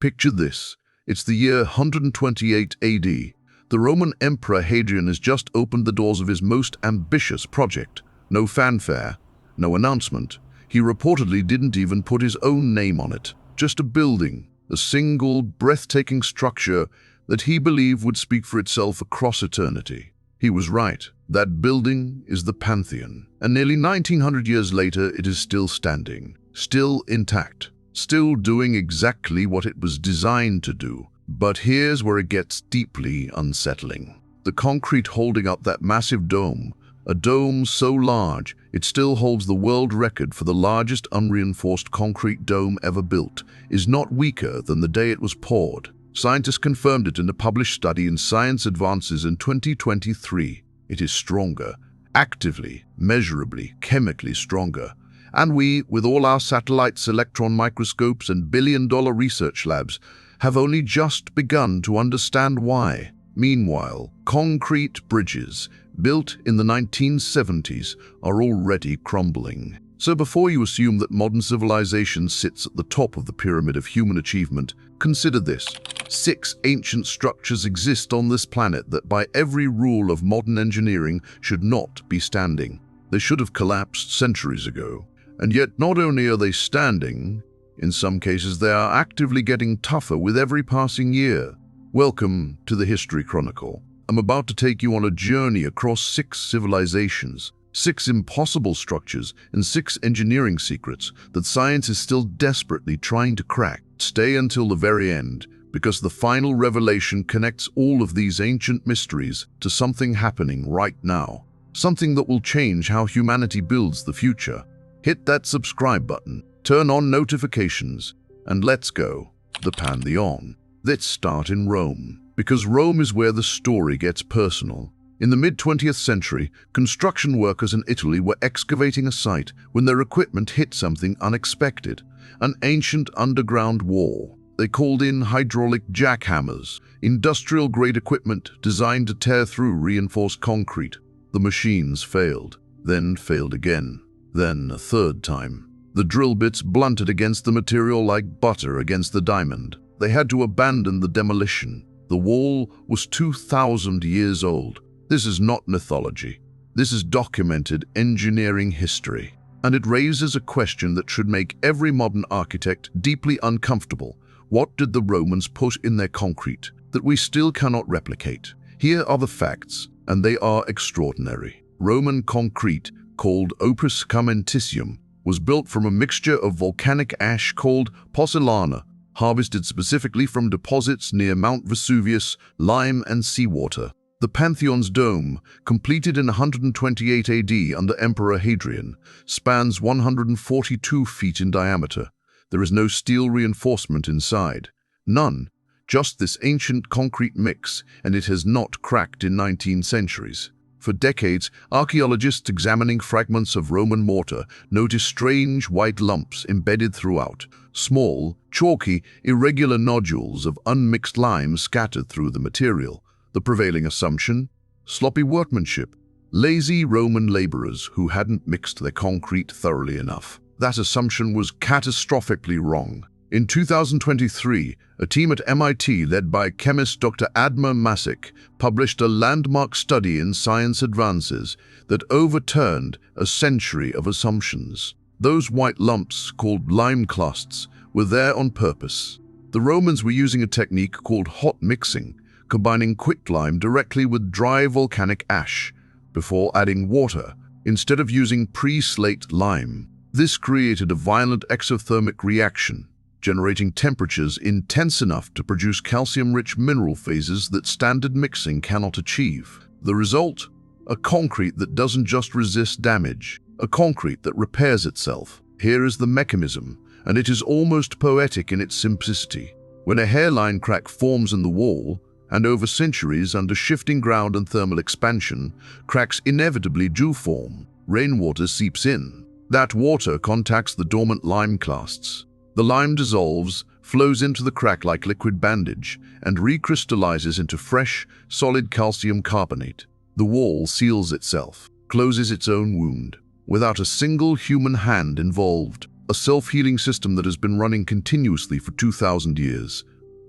Picture this. It's the year 128 AD. The Roman Emperor Hadrian has just opened the doors of his most ambitious project. No fanfare, no announcement. He reportedly didn't even put his own name on it. Just a building, a single, breathtaking structure that he believed would speak for itself across eternity. He was right. That building is the Pantheon. And nearly 1900 years later, it is still standing, still intact, still doing exactly what it was designed to do. But here's where it gets deeply unsettling. The concrete holding up that massive dome, a dome so large it still holds the world record for the largest unreinforced concrete dome ever built, is not weaker than the day it was poured. Scientists confirmed it in a published study in Science Advances in 2023. It is stronger, actively, measurably, chemically stronger. And we, with all our satellites, electron microscopes, and billion-dollar research labs, have only just begun to understand why. Meanwhile, concrete bridges, built in the 1970s, are already crumbling. So before you assume that modern civilization sits at the top of the pyramid of human achievement, consider this. 6 ancient structures exist on this planet that by every rule of modern engineering should not be standing. They should have collapsed centuries ago. And yet not only are they standing, in some cases they are actively getting tougher with every passing year. Welcome to the History Chronicle. I'm about to take you on a journey across 6 civilizations, 6 impossible structures, and 6 engineering secrets that science is still desperately trying to crack. Stay until the very end, because the final revelation connects all of these ancient mysteries to something happening right now. Something that will change how humanity builds the future. Hit that subscribe button, turn on notifications, and let's go. The Pantheon. Let's start in Rome, because Rome is where the story gets personal. In the mid-20th century, construction workers in Italy were excavating a site when their equipment hit something unexpected, an ancient underground wall. They called in hydraulic jackhammers, industrial-grade equipment designed to tear through reinforced concrete. The machines failed, then failed again, then a third time. The drill bits blunted against the material like butter against the diamond. They had to abandon the demolition. The wall was 2,000 years old. This is not mythology. This is documented engineering history. And it raises a question that should make every modern architect deeply uncomfortable. What did the Romans put in their concrete that we still cannot replicate? Here are the facts, and they are extraordinary. Roman concrete, called opus caementicium, was built from a mixture of volcanic ash called pozzolana, harvested specifically from deposits near Mount Vesuvius, lime and seawater. The Pantheon's dome, completed in 128 AD under Emperor Hadrian, spans 142 feet in diameter. There is no steel reinforcement inside. None. Just this ancient concrete mix, and it has not cracked in 19 centuries. For decades, archaeologists examining fragments of Roman mortar noticed strange white lumps embedded throughout, small, chalky, irregular nodules of unmixed lime scattered through the material. The prevailing assumption? Sloppy workmanship. Lazy Roman laborers who hadn't mixed their concrete thoroughly enough. That assumption was catastrophically wrong. In 2023, a team at MIT led by chemist Dr. Adma Masick published a landmark study in Science Advances that overturned a century of assumptions. Those white lumps, called lime clasts, were there on purpose. The Romans were using a technique called hot mixing, combining quicklime directly with dry volcanic ash before adding water, instead of using pre-slaked lime. This created a violent exothermic reaction, generating temperatures intense enough to produce calcium-rich mineral phases that standard mixing cannot achieve. The result? A concrete that doesn't just resist damage, a concrete that repairs itself. Here is the mechanism, and it is almost poetic in its simplicity. When a hairline crack forms in the wall, and over centuries under shifting ground and thermal expansion, cracks inevitably do form. Rainwater seeps in. That water contacts the dormant lime clasts. The lime dissolves, flows into the crack like liquid bandage, and recrystallizes into fresh, solid calcium carbonate. The wall seals itself, closes its own wound, without a single human hand involved. A self-healing system that has been running continuously for 2,000 years.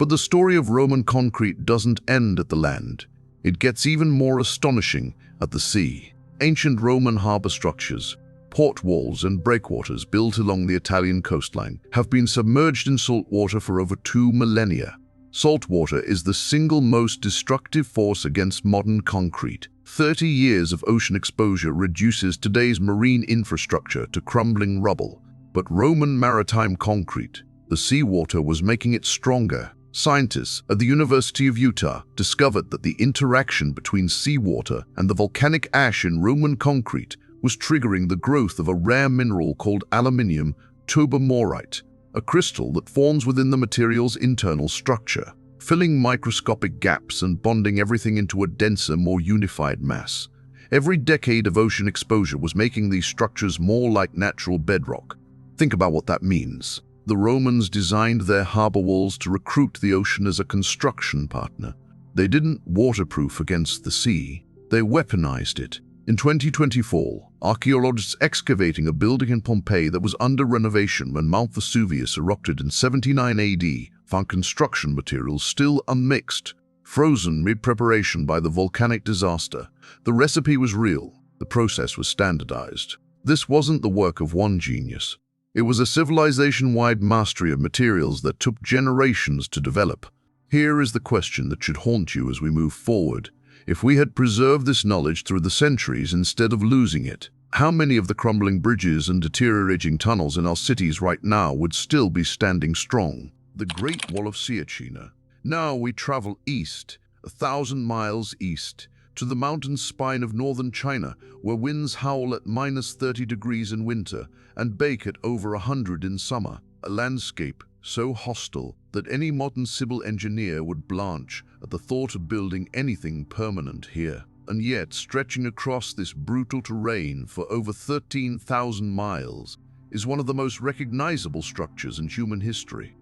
But the story of Roman concrete doesn't end at the land. It gets even more astonishing at the sea. Ancient Roman harbor structures, port walls and breakwaters built along the Italian coastline have been submerged in salt water for over 2 millennia. Salt water is the single most destructive force against modern concrete. 30 years of ocean exposure reduces today's marine infrastructure to crumbling rubble. But Roman maritime concrete, the seawater, was making it stronger. Scientists at the University of Utah discovered that the interaction between seawater and the volcanic ash in Roman concrete was triggering the growth of a rare mineral called aluminium tobermorite, a crystal that forms within the material's internal structure, filling microscopic gaps and bonding everything into a denser, more unified mass. Every decade of ocean exposure was making these structures more like natural bedrock. Think about what that means. The Romans designed their harbor walls to recruit the ocean as a construction partner. They didn't waterproof against the sea, they weaponized it. In 2024, archaeologists excavating a building in Pompeii that was under renovation when Mount Vesuvius erupted in 79 AD found construction materials still unmixed, frozen mid-preparation by the volcanic disaster. The recipe was real, the process was standardized. This wasn't the work of one genius. It was a civilization-wide mastery of materials that took generations to develop. Here is the question that should haunt you as we move forward. If we had preserved this knowledge through the centuries instead of losing it, how many of the crumbling bridges and deteriorating tunnels in our cities right now would still be standing strong? The Great Wall of China. Now we travel east, 1,000 miles east, to the mountain spine of northern China, where winds howl at -30 degrees in winter and bake at over 100 in summer, a landscape so hostile that any modern civil engineer would blanch at the thought of building anything permanent here. And yet, stretching across this brutal terrain for over 13,000 miles is one of the most recognizable structures in human history.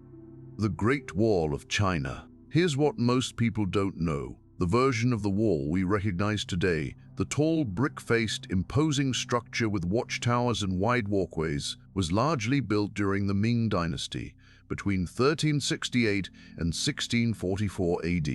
The Great Wall of China. Here's what most people don't know. The version of the wall we recognize today, the tall, brick-faced, imposing structure with watchtowers and wide walkways, was largely built during the Ming Dynasty, between 1368 and 1644 AD.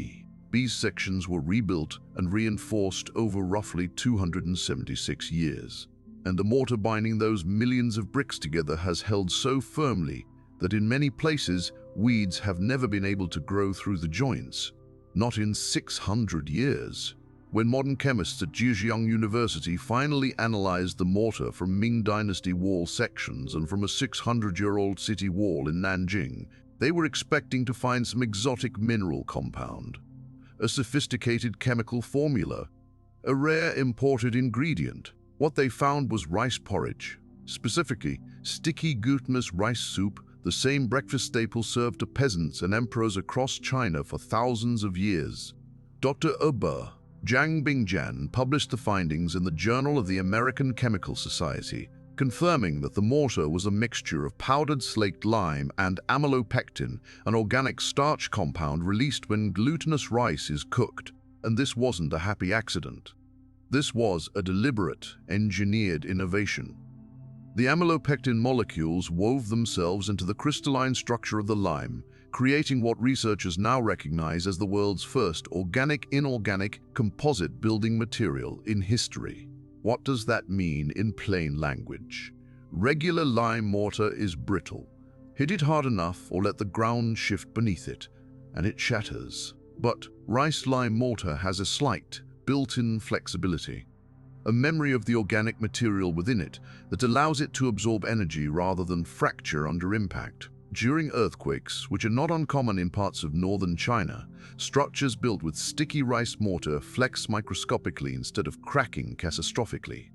These sections were rebuilt and reinforced over roughly 276 years. And the mortar binding those millions of bricks together has held so firmly that in many places, weeds have never been able to grow through the joints. Not in 600 years. When modern chemists at Zhejiang University finally analyzed the mortar from Ming Dynasty wall sections and from a 600-year-old city wall in Nanjing, they were expecting to find some exotic mineral compound, a sophisticated chemical formula, a rare imported ingredient. What they found was rice porridge, specifically sticky glutinous rice soup, the same breakfast staple served to peasants and emperors across China for thousands of years. Dr. Oba Zhang Bingjian published the findings in the Journal of the American Chemical Society, confirming that the mortar was a mixture of powdered slaked lime and amylopectin, an organic starch compound released when glutinous rice is cooked. And this wasn't a happy accident. This was a deliberate, engineered innovation. The amylopectin molecules wove themselves into the crystalline structure of the lime, creating what researchers now recognize as the world's first organic-inorganic composite building material in history. What does that mean in plain language? Regular lime mortar is brittle. Hit it hard enough or let the ground shift beneath it, and it shatters. But rice lime mortar has a slight, built-in flexibility, a memory of the organic material within it that allows it to absorb energy rather than fracture under impact. During earthquakes, which are not uncommon in parts of northern China, structures built with sticky rice mortar flex microscopically instead of cracking catastrophically.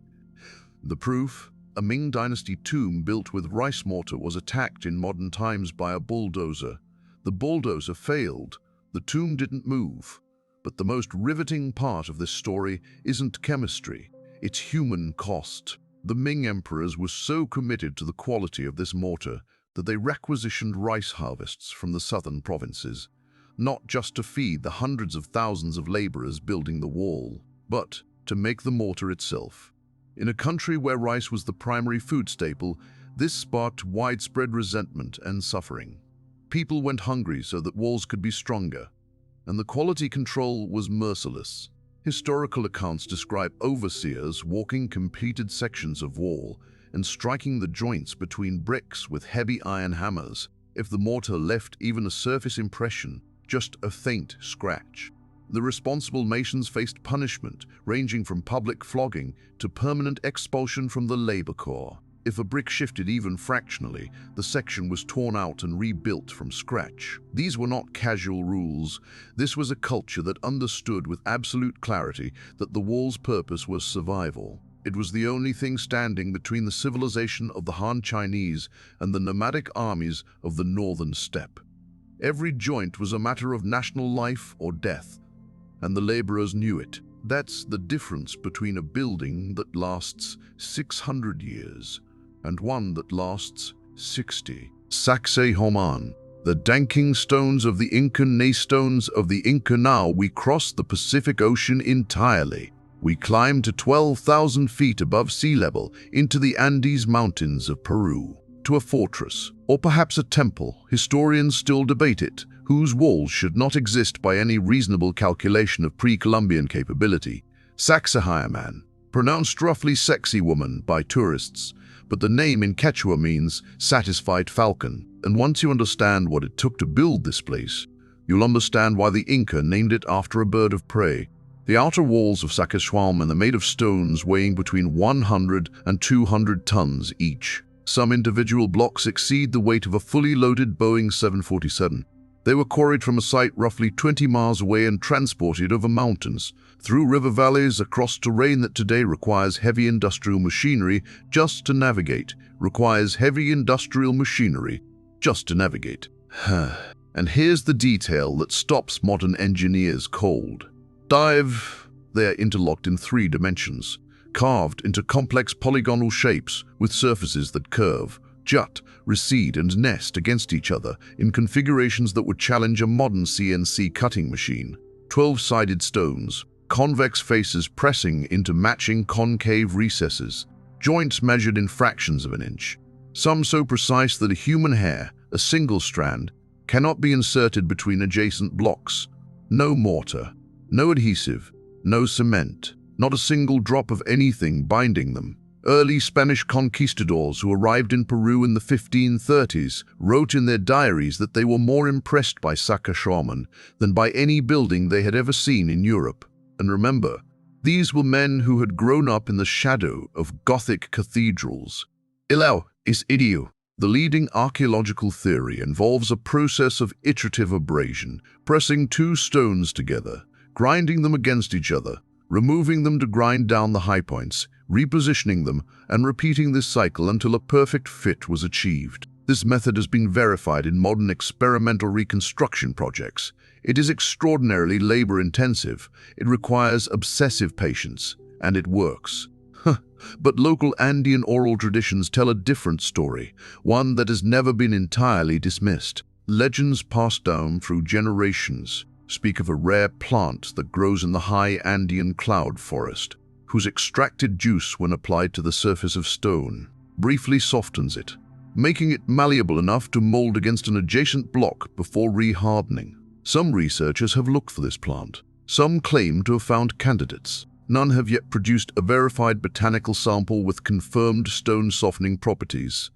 The proof? A Ming Dynasty tomb built with rice mortar was attacked in modern times by a bulldozer. The bulldozer failed. The tomb didn't move. But the most riveting part of this story isn't chemistry, it's human cost. The Ming emperors were so committed to the quality of this mortar that they requisitioned rice harvests from the southern provinces, not just to feed the hundreds of thousands of laborers building the wall, but to make the mortar itself. In a country where rice was the primary food staple, this sparked widespread resentment and suffering. people went hungry so that walls could be stronger, and the quality control was merciless. Historical accounts describe overseers walking completed sections of wall and striking the joints between bricks with heavy iron hammers. If the mortar left even a surface impression, just a faint scratch, the responsible masons faced punishment ranging from public flogging to permanent expulsion from the labor corps. If a brick shifted even fractionally, the section was torn out and rebuilt from scratch. These were not casual rules. This was a culture that understood with absolute clarity that the wall's purpose was survival. It was the only thing standing between the civilization of the Han Chinese and the nomadic armies of the northern steppe. Every joint was a matter of national life or death, and the laborers knew it. That's the difference between a building that lasts 600 years and one that lasts 60. Sacsayhuaman, the danking stones of the Inca stones of the Inca. Now we cross the Pacific Ocean entirely. We climb to 12,000 feet above sea level into the Andes Mountains of Peru, to a fortress, or perhaps a temple, historians still debate it, whose walls should not exist by any reasonable calculation of pre-Columbian capability. Sacsayhuaman, pronounced roughly sexy woman by tourists, but the name in Quechua means satisfied falcon, and once you understand what it took to build this place, you'll understand why the Inca named it after a bird of prey. The outer walls of Sacsayhuaman are made of stones weighing between 100 and 200 tons each. Some individual blocks exceed the weight of a fully loaded Boeing 747. They were quarried from a site roughly 20 miles away and transported over mountains, through river valleys, across terrain that today requires heavy industrial machinery just to navigate. And here's the detail that stops modern engineers cold. They are interlocked in 3 dimensions, carved into complex polygonal shapes with surfaces that curve, jut, recede, and nest against each other in configurations that would challenge a modern CNC cutting machine. 12-sided stones, convex faces pressing into matching concave recesses, joints measured in fractions of an inch, some so precise that a human hair, a single strand, cannot be inserted between adjacent blocks. No mortar, no adhesive, no cement, not a single drop of anything binding them. Early Spanish conquistadors who arrived in Peru in the 1530s wrote in their diaries that they were more impressed by Sacsayhuaman than by any building they had ever seen in Europe. And remember, these were men who had grown up in the shadow of Gothic cathedrals. Ilau is idiu. The leading archaeological theory involves a process of iterative abrasion, pressing 2 stones together, grinding them against each other, removing them to grind down the high points, repositioning them, and repeating this cycle until a perfect fit was achieved. This method has been verified in modern experimental reconstruction projects. It is extraordinarily labor-intensive, it requires obsessive patience, and it works. But local Andean oral traditions tell a different story, one that has never been entirely dismissed. Legends passed down through generations speak of a rare plant that grows in the high Andean cloud forest, whose extracted juice, when applied to the surface of stone, briefly softens it, making it malleable enough to mold against an adjacent block before rehardening. Some researchers have looked for this plant. Some claim to have found candidates. None have yet produced a verified botanical sample with confirmed stone-softening properties.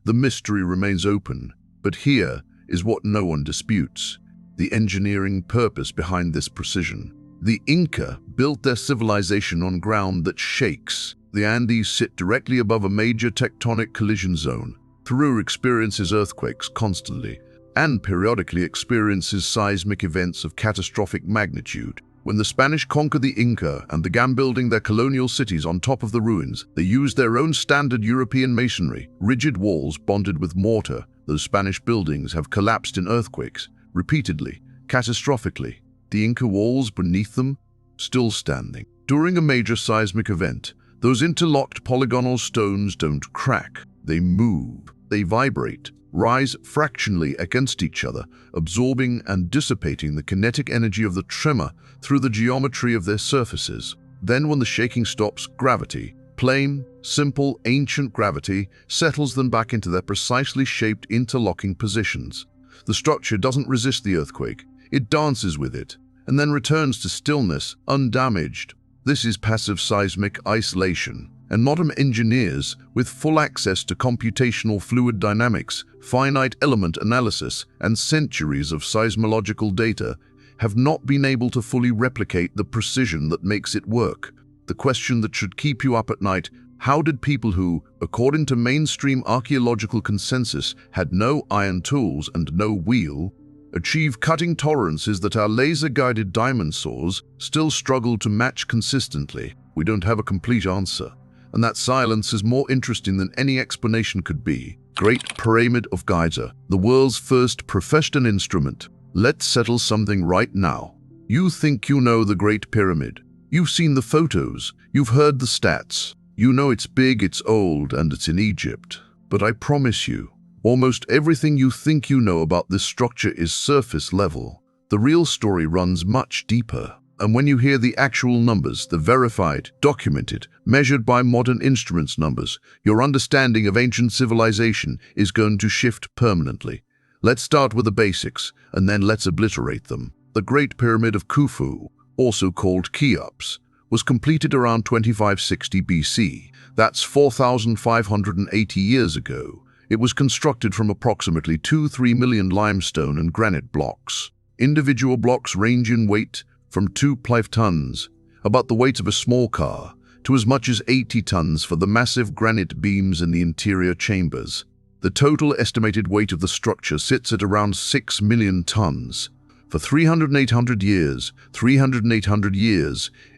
The mystery remains open, but here is what no one disputes: the engineering purpose behind this precision. The Inca built their civilization on ground that shakes. The Andes sit directly above a major tectonic collision zone. Peru experiences earthquakes constantly and periodically experiences seismic events of catastrophic magnitude. When the Spanish conquered the Inca and began building their colonial cities on top of the ruins, they used their own standard European masonry, rigid walls bonded with mortar. Those Spanish buildings have collapsed in earthquakes, repeatedly, catastrophically. The Inca walls beneath them, still standing. During a major seismic event, those interlocked polygonal stones don't crack. They move, they vibrate, rise fractionally against each other, absorbing and dissipating the kinetic energy of the tremor through the geometry of their surfaces. Then when the shaking stops, gravity, plain, simple, ancient gravity, settles them back into their precisely shaped interlocking positions. The structure doesn't resist the earthquake. It dances with it, and then returns to stillness, undamaged. This is passive seismic isolation, and modern engineers, with full access to computational fluid dynamics, finite element analysis, and centuries of seismological data, have not been able to fully replicate the precision that makes it work. The question that should keep you up at night: how did people who, according to mainstream archaeological consensus, had no iron tools and no wheel, achieve cutting tolerances that our laser-guided diamond saws still struggle to match consistently? We don't have a complete answer, and that silence is more interesting than any explanation could be. Great Pyramid of Giza, the world's first professional instrument. Let's settle something right now. You think you know the Great Pyramid. You've seen the photos, you've heard the stats. You know it's big, it's old, and it's in Egypt. But I promise you, almost everything you think you know about this structure is surface level. The real story runs much deeper. And when you hear the actual numbers, the verified, documented, measured by modern instruments numbers, your understanding of ancient civilization is going to shift permanently. Let's start with the basics, and then let's obliterate them. The Great Pyramid of Khufu, also called Cheops, was completed around 2560 BC. That's 4,580 years ago. It was constructed from approximately 2-3 million limestone and granite blocks. Individual blocks range in weight from 2.5 tons, about the weight of a small car, to as much as 80 tons for the massive granite beams in the interior chambers. The total estimated weight of the structure sits at around 6 million tons. For 300 years,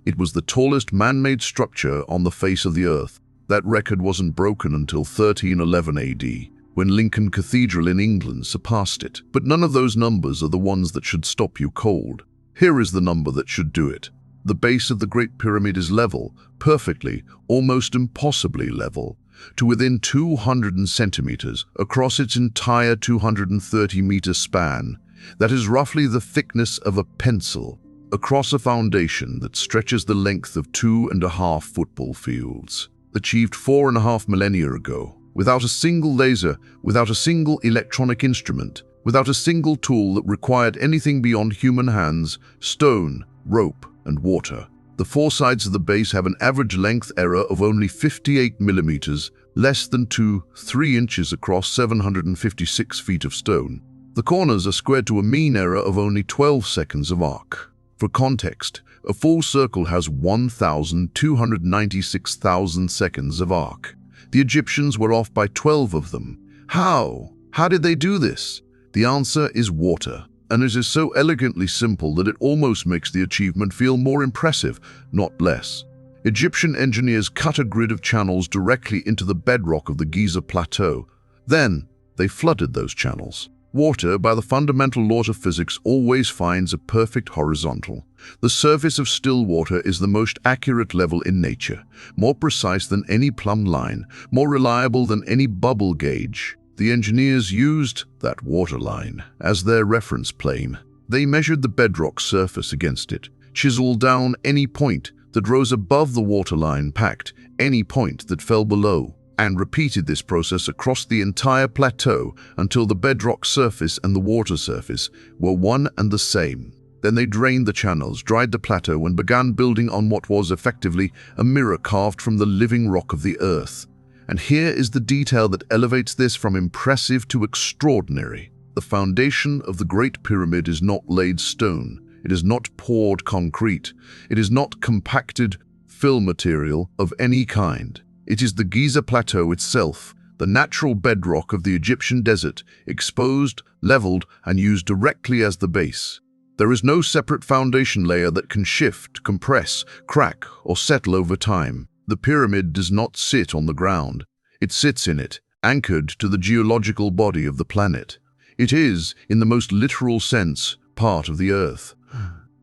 it was the tallest man-made structure on the face of the earth. That record wasn't broken until 1311 AD, when Lincoln Cathedral in England surpassed it. But none of those numbers are the ones that should stop you cold. Here is the number that should do it. The base of the Great Pyramid is level, perfectly, almost impossibly level, to within 200 centimeters across its entire 230-meter span. That is roughly the thickness of a pencil, across a foundation that stretches the length of 2.5 football fields. Achieved 4.5 millennia ago, without a single laser, without a single electronic instrument, without a single tool that required anything beyond human hands, stone, rope, and water. The four sides of the base have an average length error of only 58 millimeters, less than 2-3 inches across 756 feet of stone. The corners are squared to a mean error of only 12 seconds of arc. For context, a full circle has 1,296,000 seconds of arc. The Egyptians were off by 12 of them. How? How did they do this? The answer is water, and it is so elegantly simple that it almost makes the achievement feel more impressive, not less. Egyptian engineers cut a grid of channels directly into the bedrock of the Giza Plateau. Then, they flooded those channels. Water, by the fundamental laws of physics, always finds a perfect horizontal. The surface of still water is the most accurate level in nature, more precise than any plumb line, more reliable than any bubble gauge. The engineers used that water line as their reference plane. They measured the bedrock surface against it, chiseled down any point that rose above the waterline, packed any point that fell below, and repeated this process across the entire plateau until the bedrock surface and the water surface were one and the same. Then they drained the channels, dried the plateau, and began building on what was effectively a mirror carved from the living rock of the earth. And here is the detail that elevates this from impressive to extraordinary. The foundation of the Great Pyramid is not laid stone. It is not poured concrete. It is not compacted fill material of any kind. It is the Giza Plateau itself, the natural bedrock of the Egyptian desert, exposed, leveled, and used directly as the base. There is no separate foundation layer that can shift, compress, crack, or settle over time. The pyramid does not sit on the ground. It sits in it, anchored to the geological body of the planet. It is, in the most literal sense, part of the earth.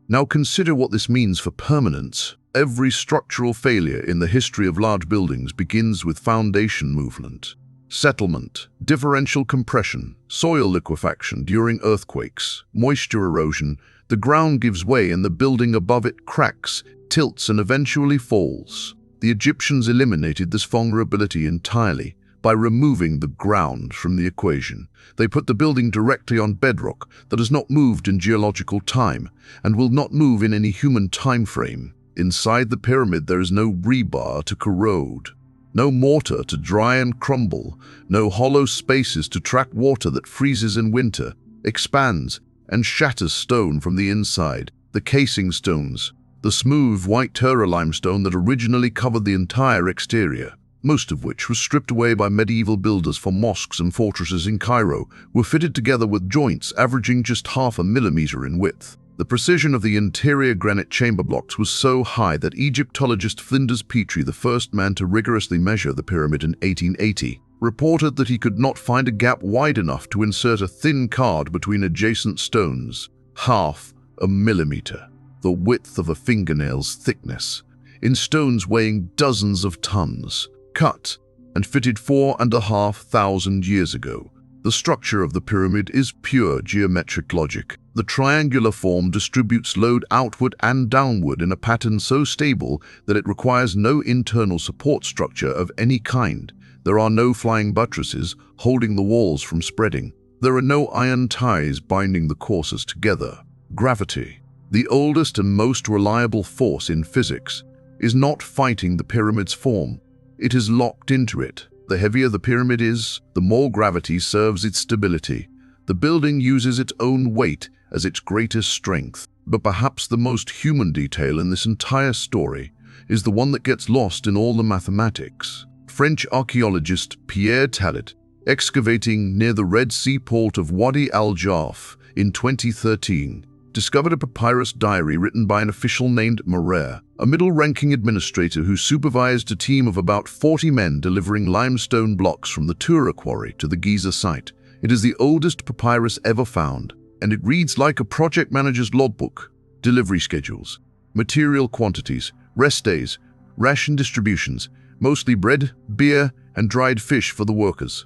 Now consider what this means for permanence. Every structural failure in the history of large buildings begins with foundation movement. Settlement, differential compression, soil liquefaction during earthquakes, moisture erosion. The ground gives way and the building above it cracks, tilts, and eventually falls. The Egyptians eliminated this vulnerability entirely by removing the ground from the equation. They put the building directly on bedrock that has not moved in geological time and will not move in any human time frame. Inside the pyramid there is no rebar to corrode, no mortar to dry and crumble, no hollow spaces to track water that freezes in winter, expands, and shatters stone from the inside. The casing stones, the smooth white Tura limestone that originally covered the entire exterior, most of which was stripped away by medieval builders for mosques and fortresses in Cairo, were fitted together with joints averaging just 0.5 millimeter in width. The precision of the interior granite chamber blocks was so high that Egyptologist Flinders Petrie, the first man to rigorously measure the pyramid in 1880, reported that he could not find a gap wide enough to insert a thin card between adjacent stones, 0.5 millimeter, the width of a fingernail's thickness, in stones weighing dozens of tons, cut and fitted 4,500 years ago. The structure of the pyramid is pure geometric logic. The triangular form distributes load outward and downward in a pattern so stable that it requires no internal support structure of any kind. There are no flying buttresses holding the walls from spreading. There are no iron ties binding the courses together. Gravity, the oldest and most reliable force in physics, is not fighting the pyramid's form. It is locked into it. The heavier the pyramid is, the more gravity serves its stability. The building uses its own weight as its greatest strength. But perhaps the most human detail in this entire story is the one that gets lost in all the mathematics. French archaeologist Pierre Talit, excavating near the Red Sea port of Wadi al-Jarf in 2013, discovered a papyrus diary written by an official named Marais, a middle-ranking administrator who supervised a team of about 40 men delivering limestone blocks from the Tura quarry to the Giza site. It is the oldest papyrus ever found, and it reads like a project manager's logbook. Delivery schedules, material quantities, rest days, ration distributions, mostly bread, beer, and dried fish for the workers.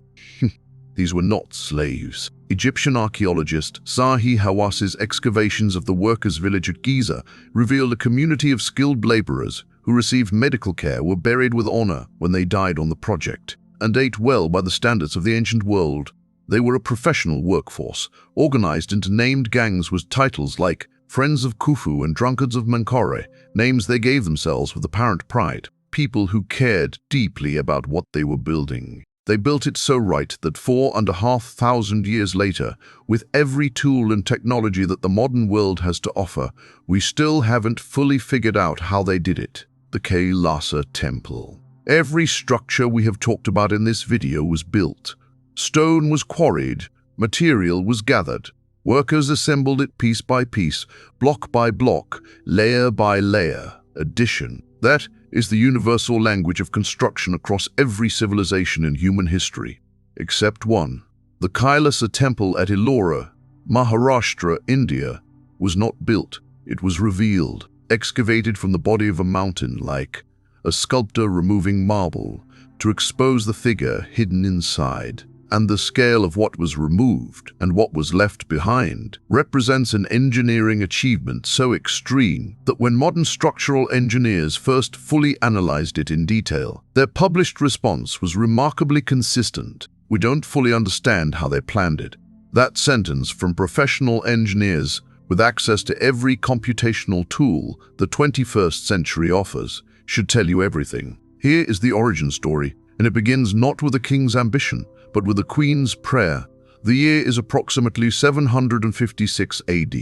These were not slaves. Egyptian archaeologist Zahi Hawas's excavations of the workers' village at Giza revealed a community of skilled laborers who received medical care, were buried with honor when they died on the project, and ate well by the standards of the ancient world. They were a professional workforce, organized into named gangs with titles like Friends of Khufu and Drunkards of Menkaure, names they gave themselves with apparent pride. People who cared deeply about what they were building. They built it so right that 4,500 years later, with every tool and technology that the modern world has to offer, we still haven't fully figured out how they did it. The Kailasa Temple. Every structure we have talked about in this video was built. Stone was quarried, material was gathered. Workers assembled it piece by piece, block by block, layer by layer. Addition. That is the universal language of construction across every civilization in human history, except one. The Kailasa Temple at Ellora, Maharashtra, India, was not built. It was revealed, excavated from the body of a mountain like a sculptor removing marble to expose the figure hidden inside. And the scale of what was removed and what was left behind represents an engineering achievement so extreme that when modern structural engineers first fully analyzed it in detail, their published response was remarkably consistent. We don't fully understand how they planned it. That sentence from professional engineers with access to every computational tool the 21st century offers should tell you everything. Here is the origin story, and it begins not with a king's ambition, but with a queen's prayer. The year is approximately 756 AD.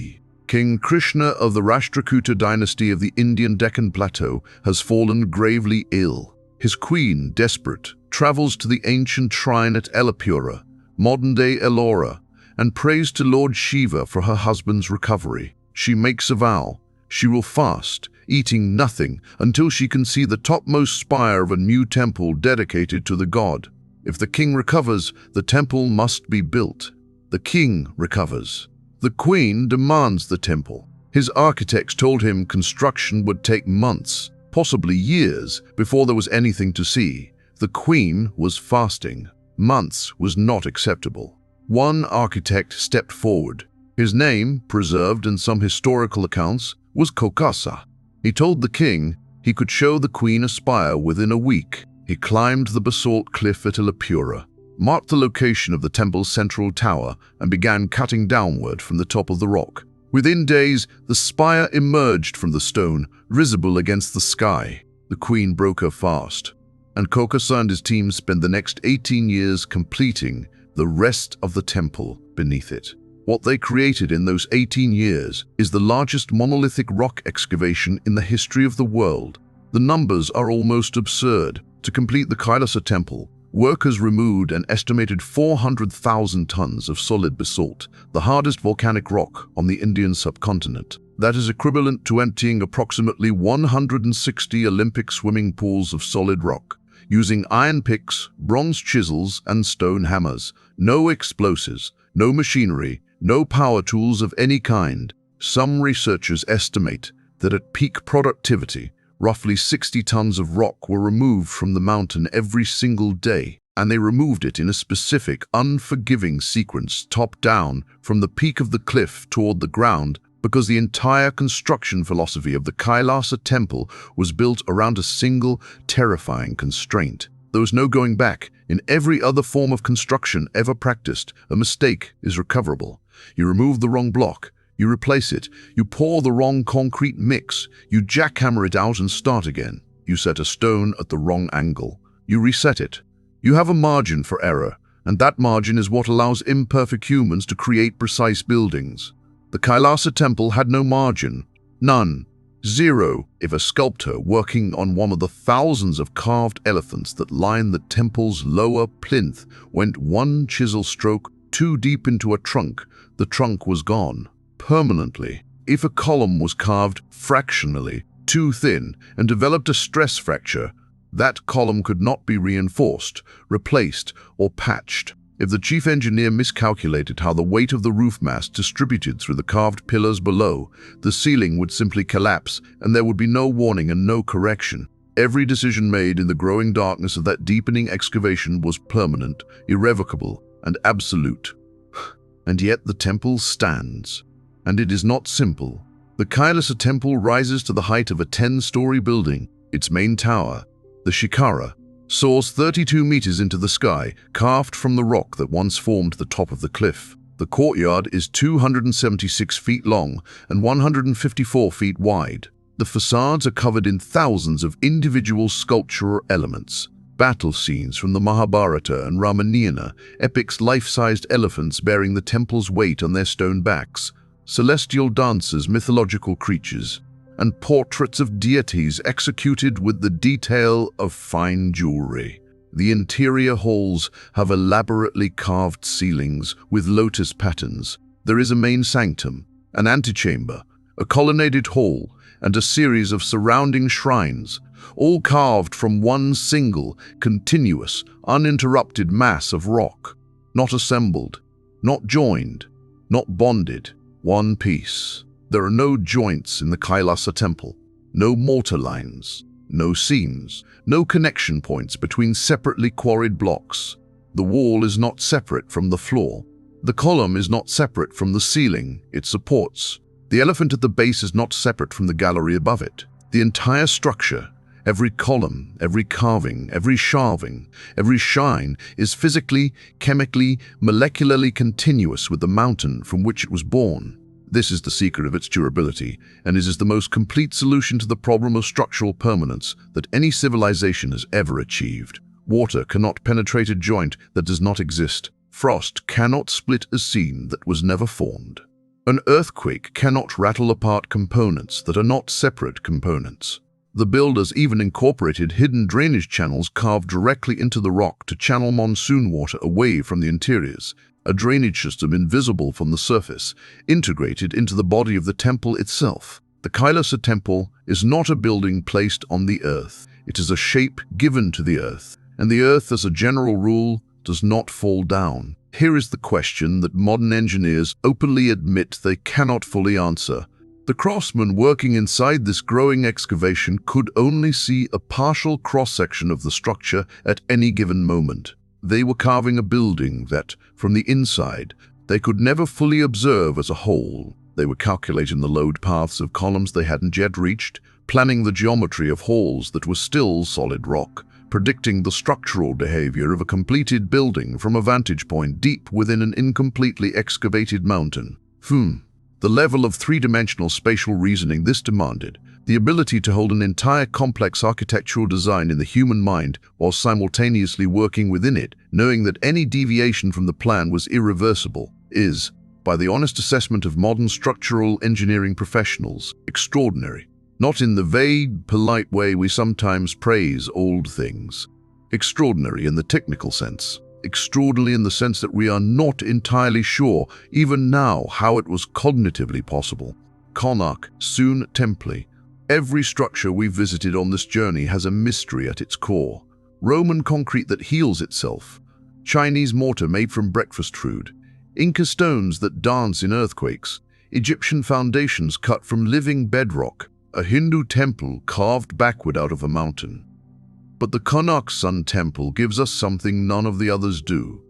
King Krishna of the Rashtrakuta dynasty of the Indian Deccan Plateau has fallen gravely ill. His queen, desperate, travels to the ancient shrine at Ellapura, modern-day Ellora, and prays to Lord Shiva for her husband's recovery. She makes a vow. She will fast, eating nothing, until she can see the topmost spire of a new temple dedicated to the god. If the king recovers, the temple must be built. The king recovers. The queen demands the temple. His architects told him construction would take months, possibly years, before there was anything to see. The queen was fasting. Months was not acceptable. One architect stepped forward. His name, preserved in some historical accounts, was Kokasa. He told the king he could show the queen a spire within a week. He climbed the basalt cliff at Ilapura, marked the location of the temple's central tower, and began cutting downward from the top of the rock. Within days, the spire emerged from the stone, visible against the sky. The queen broke her fast, and Kokasa and his team spent the next 18 years completing the rest of the temple beneath it. What they created in those 18 years is the largest monolithic rock excavation in the history of the world. The numbers are almost absurd. To complete the Kailasa temple, workers removed an estimated 400,000 tons of solid basalt, the hardest volcanic rock on the Indian subcontinent. That is equivalent to emptying approximately 160 Olympic swimming pools of solid rock, using iron picks, bronze chisels, and stone hammers. No explosives, no machinery, no power tools of any kind. Some researchers estimate that at peak productivity, roughly 60 tons of rock were removed from the mountain every single day, and they removed it in a specific, unforgiving sequence top-down from the peak of the cliff toward the ground, because the entire construction philosophy of the Kailasa temple was built around a single, terrifying constraint. There was no going back. In every other form of construction ever practiced, a mistake is recoverable. You remove the wrong block, you replace it, you pour the wrong concrete mix, you jackhammer it out and start again. You set a stone at the wrong angle, you reset it. You have a margin for error, and that margin is what allows imperfect humans to create precise buildings. The Kailasa temple had no margin. None. Zero. If a sculptor working on one of the thousands of carved elephants that line the temple's lower plinth went one chisel stroke too deep into a trunk, the trunk was gone. Permanently. If a column was carved fractionally too thin and developed a stress fracture, that column could not be reinforced, replaced, or patched. If the chief engineer miscalculated how the weight of the roof mass distributed through the carved pillars below, the ceiling would simply collapse and there would be no warning and no correction. Every decision made in the growing darkness of that deepening excavation was permanent, irrevocable, and absolute. And yet the temple stands. And it is not simple. The Kailasa temple rises to the height of a 10-story building. Its main tower, the Shikara, soars 32 meters into the sky, carved from the rock that once formed the top of the cliff. The courtyard is 276 feet long and 154 feet wide. The facades are covered in thousands of individual sculptural elements. Battle scenes from the Mahabharata and Ramayana, epics life-sized elephants bearing the temple's weight on their stone backs, celestial dancers, mythological creatures, and portraits of deities executed with the detail of fine jewelry. The interior halls have elaborately carved ceilings with lotus patterns. There is a main sanctum, an antechamber, a colonnaded hall, and a series of surrounding shrines, all carved from one single, continuous, uninterrupted mass of rock, not assembled, not joined, not bonded, one piece. There are no joints in the Kailasa temple, no mortar lines, no seams, no connection points between separately quarried blocks. The wall is not separate from the floor. The column is not separate from the ceiling it supports. The elephant at the base is not separate from the gallery above it. The entire structure, every column, every carving, every shelving, every shine is physically, chemically, molecularly continuous with the mountain from which it was born. This is the secret of its durability, and it is the most complete solution to the problem of structural permanence that any civilization has ever achieved. Water cannot penetrate a joint that does not exist. Frost cannot split a seam that was never formed. An earthquake cannot rattle apart components that are not separate components. The builders even incorporated hidden drainage channels carved directly into the rock to channel monsoon water away from the interiors, a drainage system invisible from the surface, integrated into the body of the temple itself. The Kailasa temple is not a building placed on the earth. It is a shape given to the earth, and the earth, as a general rule, does not fall down. Here is the question that modern engineers openly admit they cannot fully answer. The craftsmen working inside this growing excavation could only see a partial cross-section of the structure at any given moment. They were carving a building that, from the inside, they could never fully observe as a whole. They were calculating the load paths of columns they hadn't yet reached, planning the geometry of halls that were still solid rock, predicting the structural behavior of a completed building from a vantage point deep within an incompletely excavated mountain. The level of three-dimensional spatial reasoning this demanded, the ability to hold an entire complex architectural design in the human mind while simultaneously working within it, knowing that any deviation from the plan was irreversible, is, by the honest assessment of modern structural engineering professionals, extraordinary. Not in the vague, polite way we sometimes praise old things. Extraordinary in the technical sense. Extraordinary in the sense that we are not entirely sure, even now, how it was cognitively possible. Konark, Sun Temple. Every structure we've visited on this journey has a mystery at its core. Roman concrete that heals itself. Chinese mortar made from breakfast food. Inca stones that dance in earthquakes. Egyptian foundations cut from living bedrock. A Hindu temple carved backward out of a mountain. But the Konark Sun Temple gives us something none of the others do.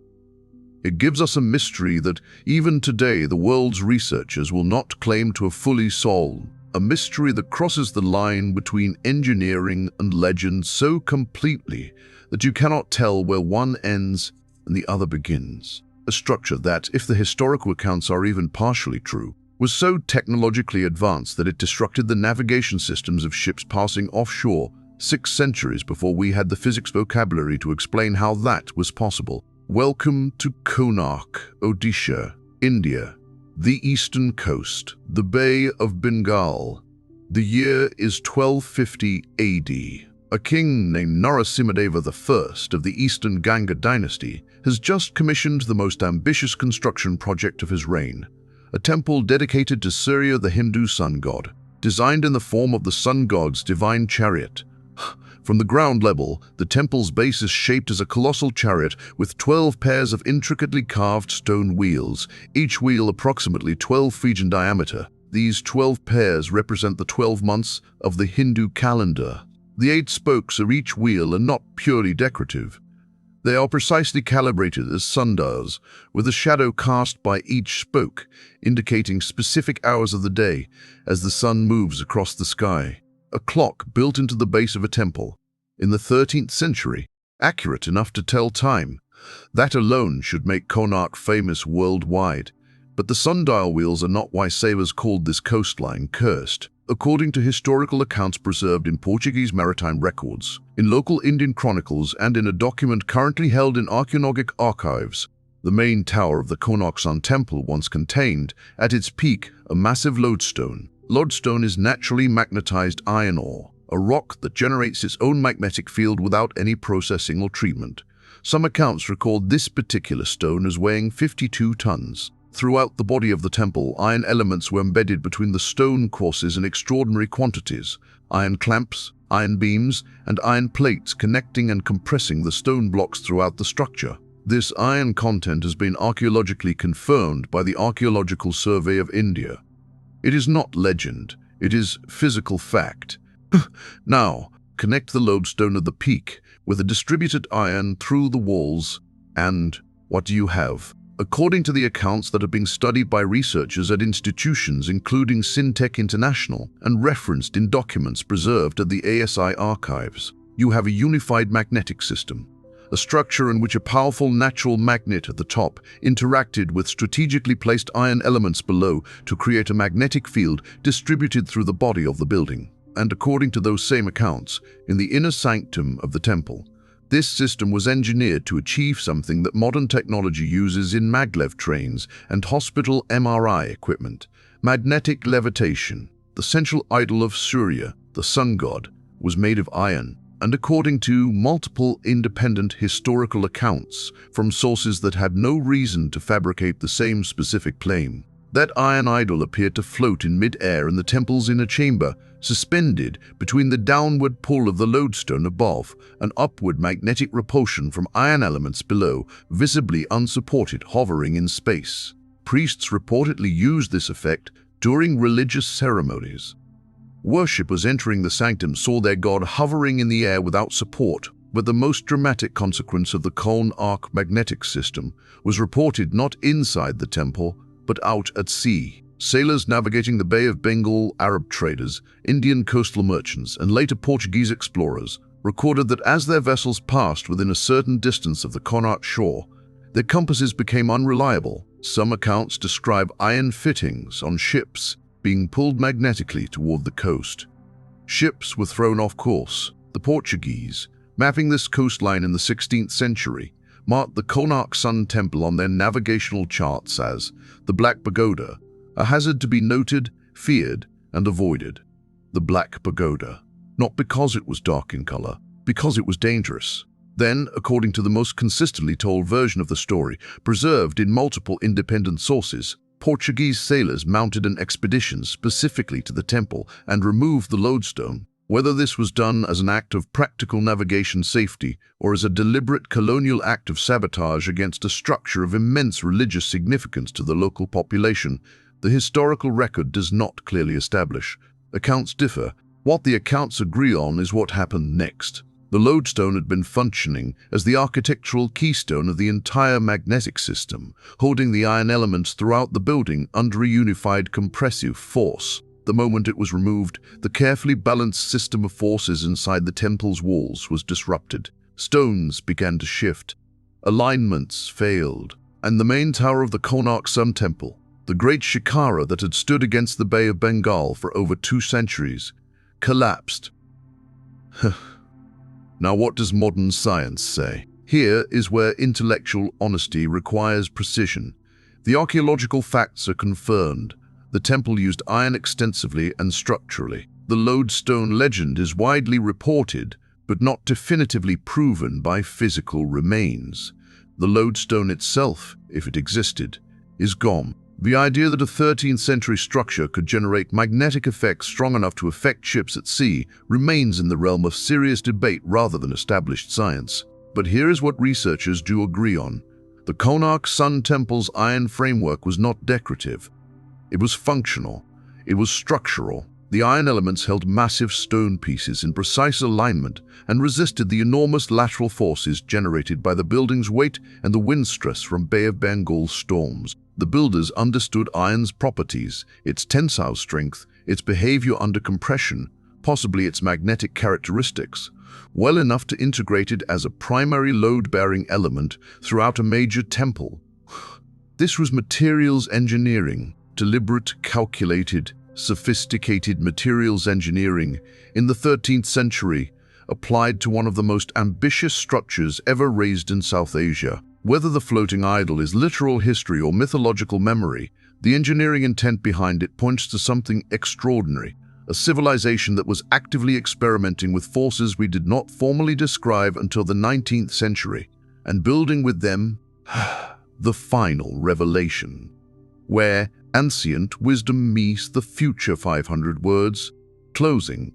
It gives us a mystery that even today the world's researchers will not claim to have fully solved. A mystery that crosses the line between engineering and legend so completely that you cannot tell where one ends and the other begins. A structure that, if the historical accounts are even partially true, was so technologically advanced that it disrupted the navigation systems of ships passing offshore 6 centuries before we had the physics vocabulary to explain how that was possible. Welcome to Konark, Odisha, India, the eastern coast, the Bay of Bengal. The year is 1250 AD. A king named Narasimhadeva I of the Eastern Ganga dynasty has just commissioned the most ambitious construction project of his reign, a temple dedicated to Surya, the Hindu sun god, designed in the form of the sun god's divine chariot. From the ground level, the temple's base is shaped as a colossal chariot with 12 pairs of intricately carved stone wheels, each wheel approximately 12 feet in diameter. These 12 pairs represent the 12 months of the Hindu calendar. The 8 spokes of each wheel are not purely decorative. They are precisely calibrated as sundials, with a shadow cast by each spoke, indicating specific hours of the day as the sun moves across the sky. A clock built into the base of a temple, in the 13th century, accurate enough to tell time. That alone should make Konark famous worldwide. But the sundial wheels are not why sailors called this coastline cursed. According to historical accounts preserved in Portuguese maritime records, in local Indian chronicles, and in a document currently held in archaeologic archives, the main tower of the Konark Sun Temple once contained, at its peak, a massive lodestone. Lodestone is naturally magnetized iron ore, a rock that generates its own magnetic field without any processing or treatment. Some accounts record this particular stone as weighing 52 tons. Throughout the body of the temple, iron elements were embedded between the stone courses in extraordinary quantities. Iron clamps, iron beams, and iron plates connecting and compressing the stone blocks throughout the structure. This iron content has been archaeologically confirmed by the Archaeological Survey of India. It is not legend, it is physical fact. Now, connect the lodestone of the peak with a distributed iron through the walls, and what do you have? According to the accounts that are being studied by researchers at institutions including Syntec International and referenced in documents preserved at the ASI archives, you have a unified magnetic system, a structure in which a powerful natural magnet at the top interacted with strategically placed iron elements below to create a magnetic field distributed through the body of the building. And according to those same accounts, in the inner sanctum of the temple, this system was engineered to achieve something that modern technology uses in maglev trains and hospital MRI equipment: magnetic levitation. The central idol of Surya, the sun god, was made of iron, and according to multiple independent historical accounts from sources that had no reason to fabricate the same specific claim, that iron idol appeared to float in mid-air in the temple's inner chamber, suspended between the downward pull of the lodestone above and upward magnetic repulsion from iron elements below, visibly unsupported, hovering in space. Priests reportedly used this effect during religious ceremonies. Worshippers entering the sanctum saw their god hovering in the air without support, but the most dramatic consequence of the Konark magnetic system was reported not inside the temple, but out at sea. Sailors navigating the Bay of Bengal, Arab traders, Indian coastal merchants, and later Portuguese explorers recorded that as their vessels passed within a certain distance of the Connaught shore, their compasses became unreliable. Some accounts describe iron fittings on ships being pulled magnetically toward the coast. Ships were thrown off course. The Portuguese, mapping this coastline in the 16th century, marked the Connaught Sun Temple on their navigational charts as the Black Pagoda, a hazard to be noted, feared, and avoided. The Black Pagoda, not because it was dark in color, because it was dangerous. Then, according to the most consistently told version of the story, preserved in multiple independent sources, Portuguese sailors mounted an expedition specifically to the temple and removed the lodestone. Whether this was done as an act of practical navigation safety or as a deliberate colonial act of sabotage against a structure of immense religious significance to the local population, the historical record does not clearly establish. Accounts differ. What the accounts agree on is what happened next. The lodestone had been functioning as the architectural keystone of the entire magnetic system, holding the iron elements throughout the building under a unified compressive force. The moment it was removed, the carefully balanced system of forces inside the temple's walls was disrupted. Stones began to shift, alignments failed, and the main tower of the Connaught Sun Temple, the great shikara that had stood against the Bay of Bengal for over 2 centuries, collapsed. Now what does modern science say? Here is where intellectual honesty requires precision. The archaeological facts are confirmed. The temple used iron extensively and structurally. The lodestone legend is widely reported, but not definitively proven by physical remains. The lodestone itself, if it existed, is gone. The idea that a 13th century structure could generate magnetic effects strong enough to affect ships at sea remains in the realm of serious debate rather than established science. But here is what researchers do agree on. The Connaught Sun Temple's iron framework was not decorative. It was functional. It was structural. The iron elements held massive stone pieces in precise alignment and resisted the enormous lateral forces generated by the building's weight and the wind stress from Bay of Bengal storms. The builders understood iron's properties, its tensile strength, its behavior under compression, possibly its magnetic characteristics, well enough to integrate it as a primary load-bearing element throughout a major temple. This was materials engineering, deliberate, calculated, sophisticated materials engineering in the 13th century, applied to one of the most ambitious structures ever raised in South Asia. Whether the floating idol is literal history or mythological memory, the engineering intent behind it points to something extraordinary, a civilization that was actively experimenting with forces we did not formally describe until the 19th century, and building with them the final revelation, where ancient wisdom meets the future 500 words. Closing.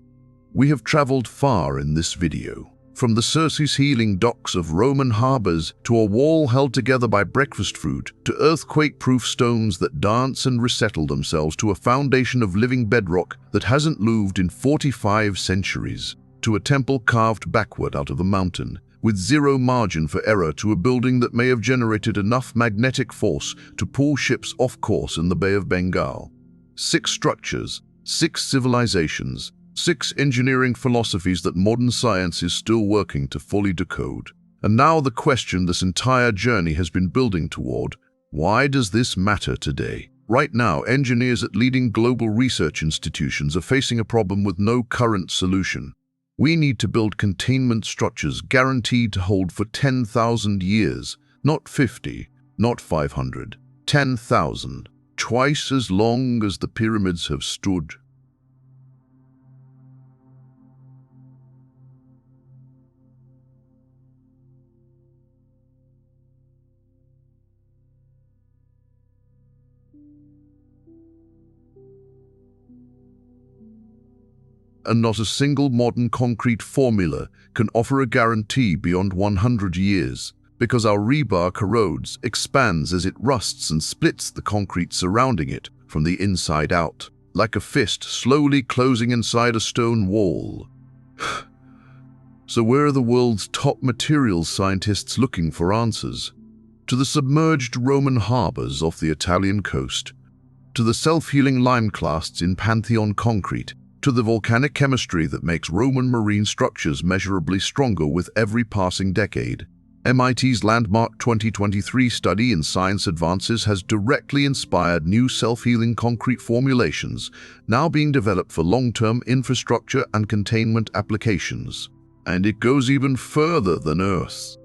We have traveled far in this video. From the Circe's healing docks of Roman harbors to a wall held together by breakfast food, to earthquake-proof stones that dance and resettle themselves to a foundation of living bedrock that hasn't moved in 45 centuries, to a temple carved backward out of a mountain, with zero margin for error, to a building that may have generated enough magnetic force to pull ships off course in the Bay of Bengal. 6 structures, 6 civilizations, 6 engineering philosophies that modern science is still working to fully decode. And now the question this entire journey has been building toward: why does this matter today? Right now, engineers at leading global research institutions are facing a problem with no current solution. We need to build containment structures guaranteed to hold for 10,000 years, not 50, not 500, 10,000, twice as long as the pyramids have stood. And not a single modern concrete formula can offer a guarantee beyond 100 years, because our rebar corrodes, expands as it rusts and splits the concrete surrounding it from the inside out, like a fist slowly closing inside a stone wall. So where are the world's top materials scientists looking for answers? To the submerged Roman harbors off the Italian coast, to the self-healing limeclasts in Pantheon concrete, to the volcanic chemistry that makes Roman marine structures measurably stronger with every passing decade. MIT's landmark 2023 study in Science Advances has directly inspired new self-healing concrete formulations, now being developed for long-term infrastructure and containment applications. And it goes even further than Earth.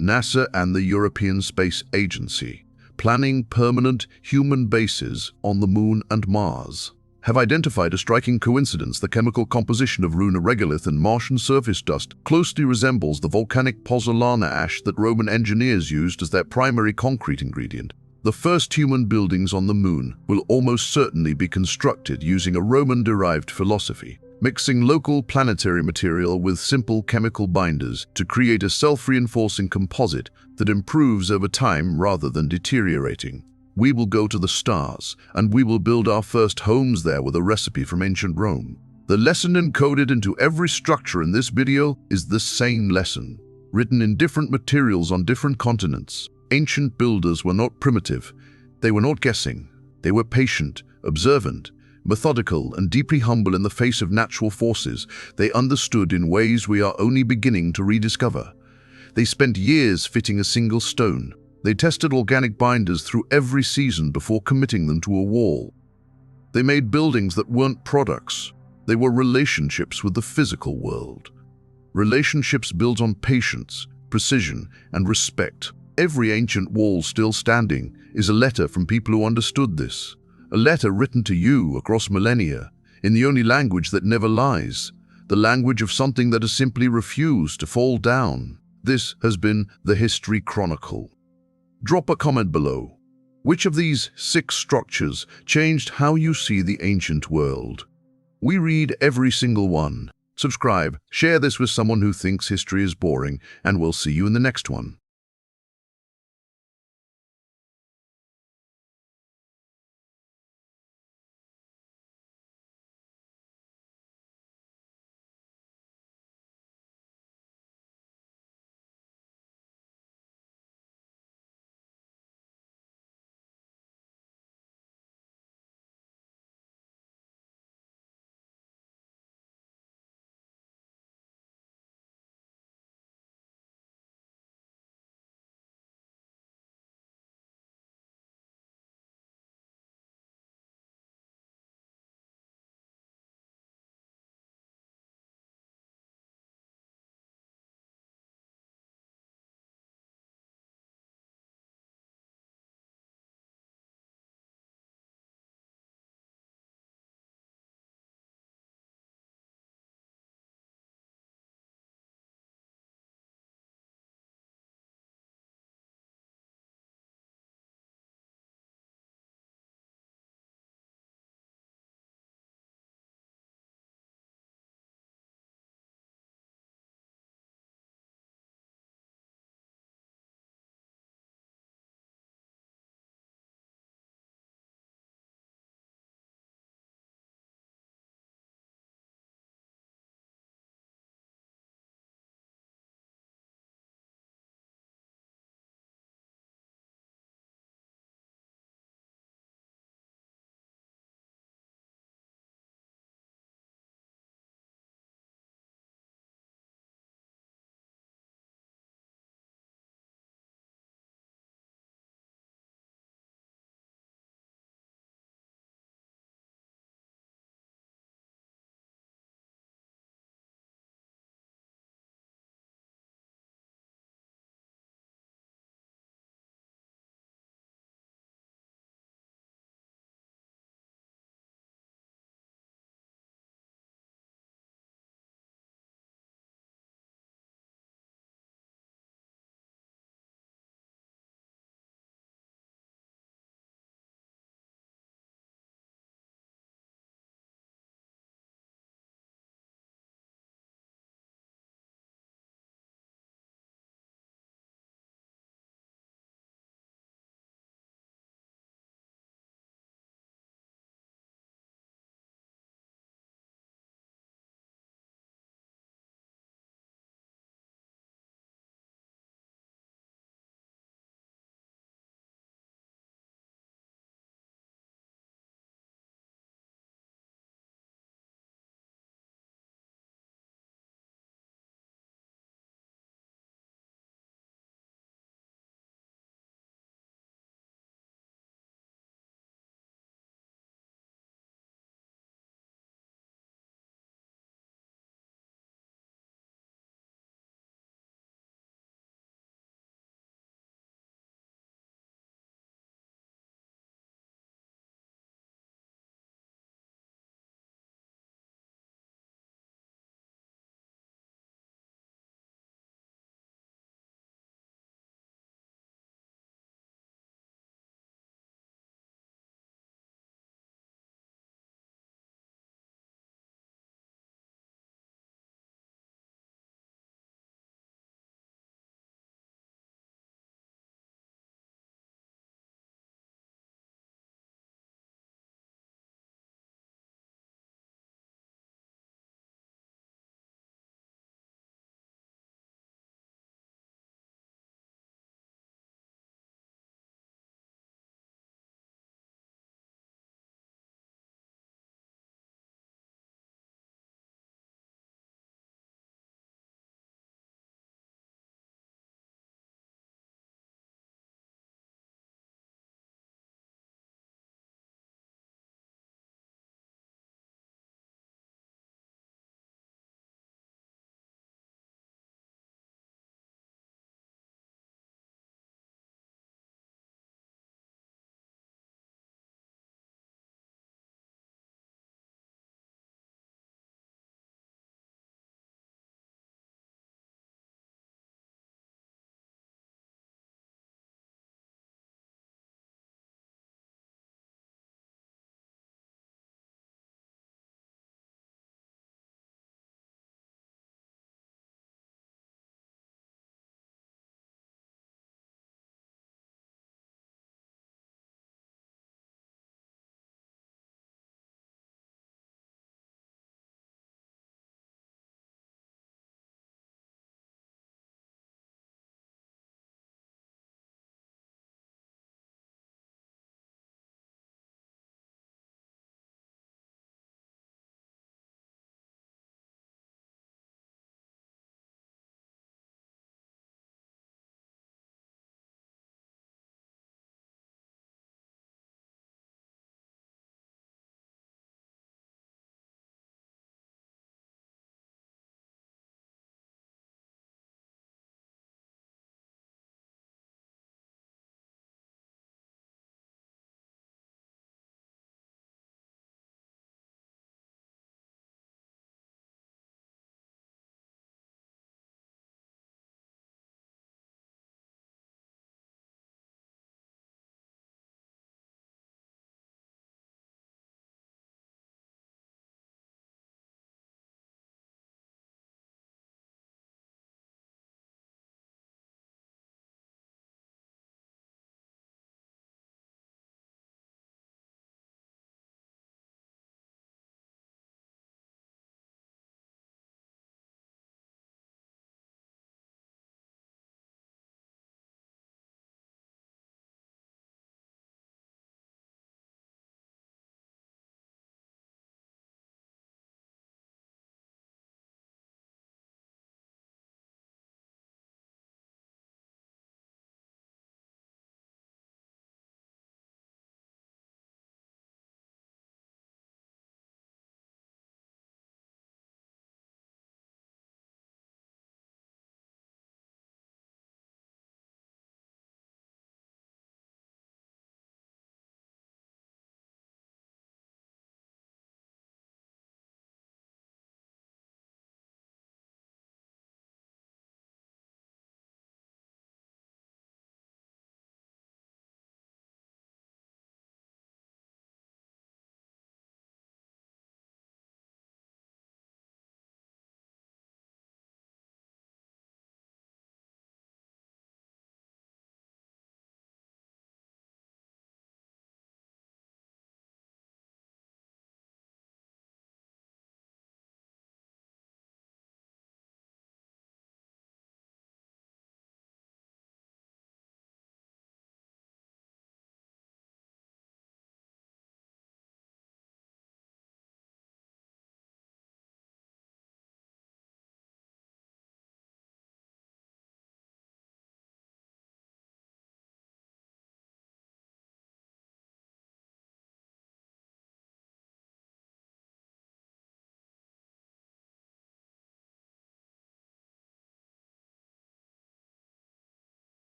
NASA and the European Space Agency, planning permanent human bases on the Moon and Mars, have identified a striking coincidence. The chemical composition of lunar regolith and Martian surface dust closely resembles the volcanic pozzolana ash that Roman engineers used as their primary concrete ingredient. The first human buildings on the Moon will almost certainly be constructed using a Roman-derived philosophy, mixing local planetary material with simple chemical binders to create a self-reinforcing composite that improves over time rather than deteriorating. We will go to the stars, and we will build our first homes there with a recipe from ancient Rome. The lesson encoded into every structure in this video is the same lesson, written in different materials on different continents. Ancient builders were not primitive. They were not guessing. They were patient, observant, methodical, and deeply humble in the face of natural forces. They understood in ways we are only beginning to rediscover. They spent years fitting a single stone. They tested organic binders through every season before committing them to a wall. They made buildings that weren't products. They were relationships with the physical world. Relationships built on patience, precision, and respect. Every ancient wall still standing is a letter from people who understood this. A letter written to you across millennia, in the only language that never lies, the language of something that has simply refused to fall down. This has been the History Chronicle. Drop a comment below. Which of these 6 structures changed how you see the ancient world? We read every single one. Subscribe, share this with someone who thinks history is boring, and we'll see you in the next one.